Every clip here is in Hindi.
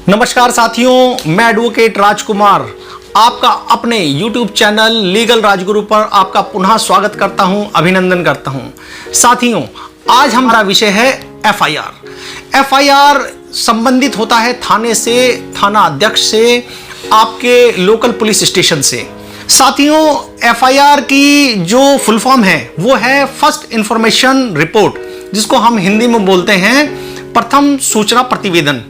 नमस्कार साथियों, मैं एडवोकेट राजकुमार आपका अपने YouTube चैनल लीगल राजगुरु पर आपका पुनः स्वागत करता हूं, अभिनंदन करता हूं। साथियों, आज हमारा विषय है FIR। FIR संबंधित होता है थाने से, थाना अध्यक्ष से, आपके लोकल पुलिस स्टेशन से। साथियों, FIR की जो फुल फॉर्म है वो है फर्स्ट इंफॉर्मेशन रिपोर्ट, जिसको हम हिंदी में बोलते हैं प्रथम सूचना प्रतिवेदन।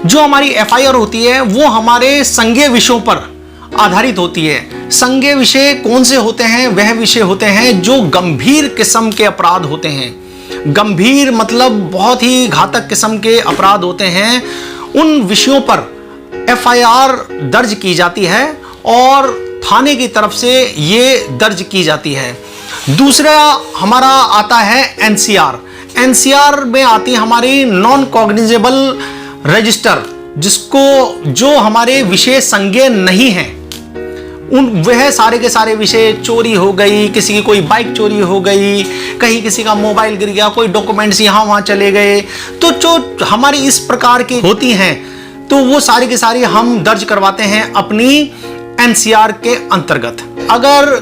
जो हमारी FIR होती है वो हमारे संज्ञेय विषयों पर आधारित होती है। संज्ञेय विषय कौन से होते हैं? वह विषय होते हैं जो गंभीर किस्म के अपराध होते हैं। गंभीर मतलब बहुत ही घातक किस्म के अपराध होते हैं। उन विषयों पर FIR दर्ज की जाती है और थाने की तरफ से ये दर्ज की जाती है। दूसरा हमारा आता है NCR। NCR में आती है हमारी नॉन कॉग्निजेबल रजिस्टर, जो हमारे विषय संज्ञेय नहीं है। वह सारे के सारे विषय, चोरी हो गई, किसी की कोई बाइक चोरी हो गई, कहीं किसी का मोबाइल गिर गया, कोई डॉक्यूमेंट्स यहाँ वहाँ चले गए, तो जो हमारी इस प्रकार की होती हैं तो वो सारी की सारी हम दर्ज करवाते हैं अपनी NCR के अंतर्गत। अगर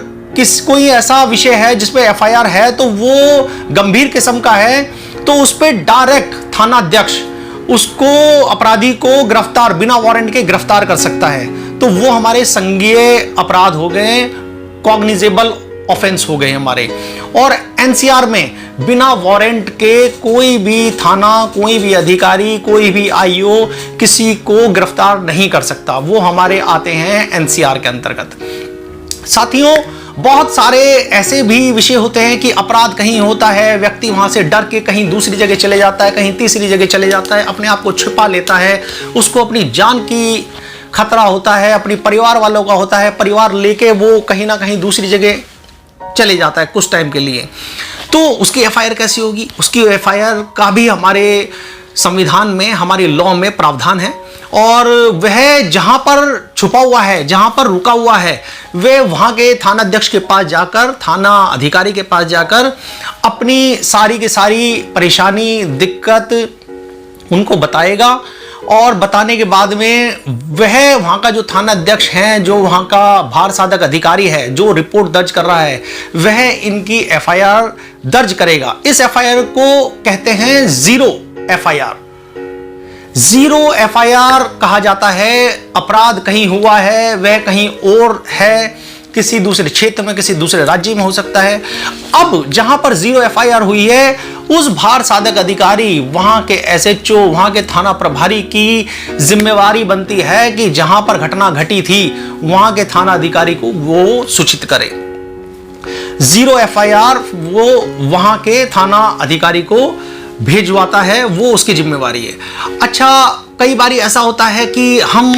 कोई ऐसा विषय है जिसपे FIR है तो वो गंभीर किस्म का है, तो उस पर डायरेक्ट थाना अध्यक्ष उसको, अपराधी को गिरफ्तार, बिना वारंट के गिरफ्तार कर सकता है। तो वो हमारे संज्ञेय अपराध हो गए, कॉग्निजेबल ऑफेंस हो गए हमारे। और NCR में बिना वारंट के कोई भी थाना, कोई भी अधिकारी, कोई भी IO किसी को गिरफ्तार नहीं कर सकता। वो हमारे आते हैं NCR के अंतर्गत। साथियों, बहुत सारे ऐसे भी विषय होते हैं कि अपराध कहीं होता है, व्यक्ति वहां से डर के कहीं दूसरी जगह चले जाता है, कहीं तीसरी जगह चले जाता है, अपने आप को छिपा लेता है, उसको अपनी जान की खतरा होता है, अपने परिवार वालों का होता है, परिवार लेके वो कहीं ना कहीं दूसरी जगह चले जाता है कुछ टाइम के लिए। तो उसकी FIR कैसी होगी? उसकी FIR का भी हमारे संविधान में, हमारे लॉ में प्रावधान है। और वह जहां पर छुपा हुआ है, जहां पर रुका हुआ है, वह वहां के थाना अध्यक्ष के पास जाकर, थाना अधिकारी के पास जाकर अपनी सारी की सारी परेशानी, दिक्कत उनको बताएगा। और बताने के बाद में वह वहां का जो थाना अध्यक्ष हैं, जो वहां का भार साधक अधिकारी है, जो रिपोर्ट दर्ज कर रहा है, वह इनकी FIR दर्ज करेगा। इस FIR को कहते हैं जीरो FIR। जीरो FIR कहा जाता है। अपराध कहीं हुआ है, वह कहीं और है, किसी दूसरे क्षेत्र में, किसी दूसरे राज्य में हो सकता है। अब जहां पर जीरो FIR हुई है, उस भार साधक अधिकारी, वहां के SHO, वहां के थाना प्रभारी की जिम्मेवारी बनती है कि जहां पर घटना घटी थी वहां के थाना अधिकारी को वो सूचित करे। जीरो FIR वो वहां के थाना अधिकारी को भेजवाता है, वो उसकी जिम्मेवारी है। अच्छा, कई बार ऐसा होता है कि हम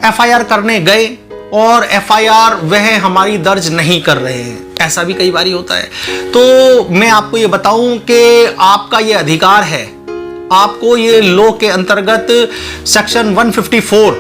FIR करने गए और FIR वह हमारी दर्ज नहीं कर रहे हैं, ऐसा भी कई बार होता है। तो मैं आपको ये बताऊं कि आपका ये अधिकार है, आपको ये लॉ के अंतर्गत सेक्शन 154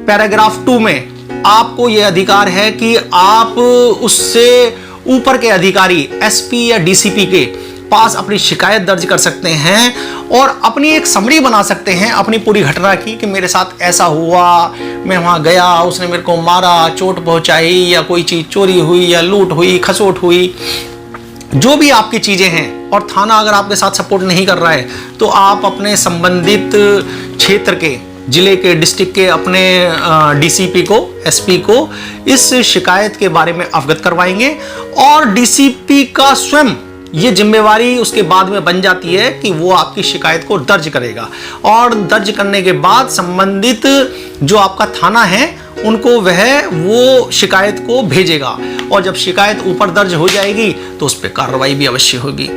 पैराग्राफ 2 में आपको ये अधिकार है कि आप उससे ऊपर के अधिकारी SP या DCP के पास अपनी शिकायत दर्ज कर सकते हैं और अपनी एक समरी बना सकते हैं अपनी पूरी घटना की, कि मेरे साथ ऐसा हुआ, मैं वहां गया, उसने मेरे को मारा, चोट पहुंचाई, या कोई चीज चोरी हुई, या लूट हुई, खसोट हुई, जो भी आपकी चीजें हैं। और थाना अगर आपके साथ सपोर्ट नहीं कर रहा है तो आप अपने संबंधित क्षेत्र के, जिले के, डिस्ट्रिक्ट के अपने DCP को, SP को इस शिकायत के बारे में अवगत करवाएंगे। और DCP का स्वयं ये जिम्मेवारी उसके बाद में बन जाती है कि वो आपकी शिकायत को दर्ज करेगा। और दर्ज करने के बाद संबंधित जो आपका थाना है उनको वो शिकायत को भेजेगा। और जब शिकायत ऊपर दर्ज हो जाएगी तो उस पर कार्रवाई भी अवश्य होगी।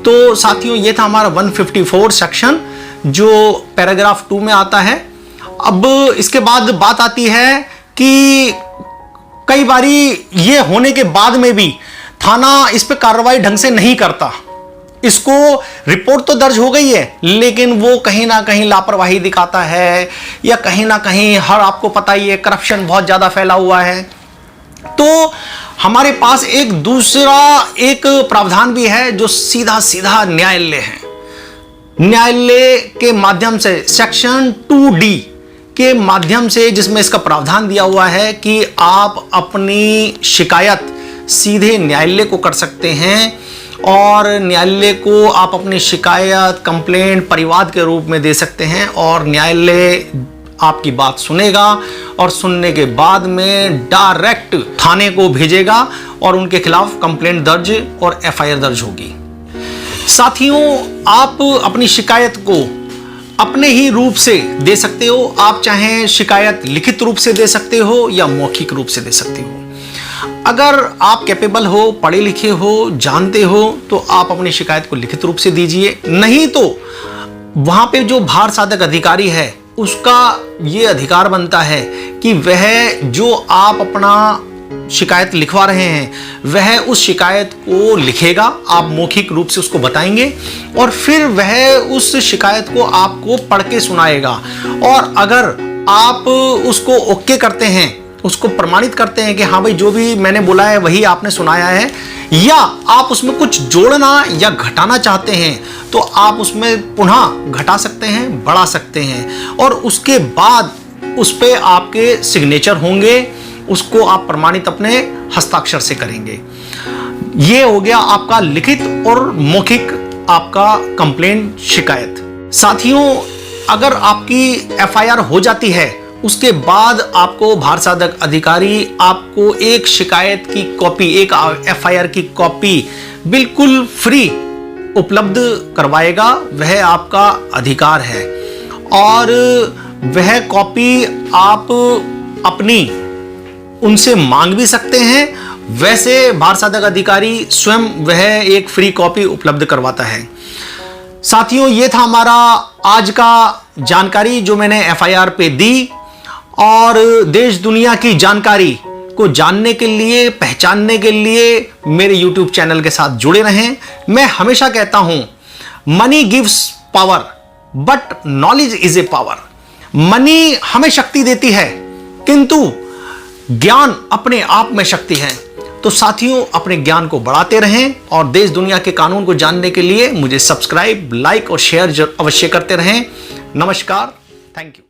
तो साथियों, ये था हमारा 154 सेक्शन जो पैराग्राफ 2 में आता है। अब इसके बाद बात आती है कि कई बारी ये होने के बाद में भी थाना इस पे कार्रवाई ढंग से नहीं करता। इसको रिपोर्ट तो दर्ज हो गई है, लेकिन वो कहीं ना कहीं लापरवाही दिखाता है, या कहीं ना कहीं, हर आपको पता ही है, करप्शन बहुत ज्यादा फैला हुआ है। तो हमारे पास एक प्रावधान भी है जो सीधा सीधा न्यायालय है। न्यायालय के माध्यम से सेक्शन 2D के माध्यम से, जिसमें इसका प्रावधान दिया हुआ है कि आप अपनी शिकायत सीधे न्यायालय को कर सकते हैं और न्यायालय को आप अपनी शिकायत, कंप्लेंट परिवाद के रूप में दे सकते हैं और न्यायालय आपकी बात सुनेगा और सुनने के बाद में डायरेक्ट थाने को भेजेगा और उनके खिलाफ कंप्लेंट दर्ज और एफआईआर दर्ज होगी। साथियों, आप अपनी शिकायत को अपने ही रूप से दे सकते हो। आप चाहे शिकायत लिखित रूप से दे सकते हो या मौखिक रूप से दे सकते हो। अगर आप कैपेबल हो, पढ़े लिखे हो, जानते हो, तो आप अपनी शिकायत को लिखित रूप से दीजिए। नहीं तो वहां पे जो भार साधक अधिकारी है उसका ये अधिकार बनता है कि वह जो आप अपना शिकायत लिखवा रहे हैं वह उस शिकायत को लिखेगा, आप मौखिक रूप से उसको बताएंगे और फिर वह उस शिकायत को आपको पढ़ के सुनाएगा। और अगर आप उसको ओके करते हैं, उसको प्रमाणित करते हैं कि हाँ भाई जो भी मैंने बोला है वही आपने सुनाया है, या आप उसमें कुछ जोड़ना या घटाना चाहते हैं तो आप उसमें पुनः घटा सकते हैं, बढ़ा सकते हैं और उसके बाद उस पे आपके सिग्नेचर होंगे, उसको आप प्रमाणित अपने हस्ताक्षर से करेंगे। ये हो गया आपका लिखित और मौखिक आपका कंप्लेंट शिकायत। साथियों, अगर आपकी एफआईआर हो जाती है उसके बाद आपको भार साधक अधिकारी आपको एक शिकायत की कॉपी, एक एफआईआर की कॉपी बिल्कुल फ्री उपलब्ध करवाएगा। वह आपका अधिकार है और वह कॉपी आप अपनी उनसे मांग भी सकते हैं। वैसे भार साधक अधिकारी स्वयं वह एक फ्री कॉपी उपलब्ध करवाता है। साथियों, ये था हमारा आज का जानकारी जो मैंने एफआईआर पे दी। और देश दुनिया की जानकारी को जानने के लिए, पहचानने के लिए मेरे YouTube चैनल के साथ जुड़े रहें। मैं हमेशा कहता हूं, money gives power but knowledge is a power. Money हमें शक्ति देती है किंतु ज्ञान अपने आप में शक्ति है। तो साथियों, अपने ज्ञान को बढ़ाते रहें और देश दुनिया के कानून को जानने के लिए मुझे सब्सक्राइब, लाइक और शेयर अवश्य करते रहें। नमस्कार, थैंक यू।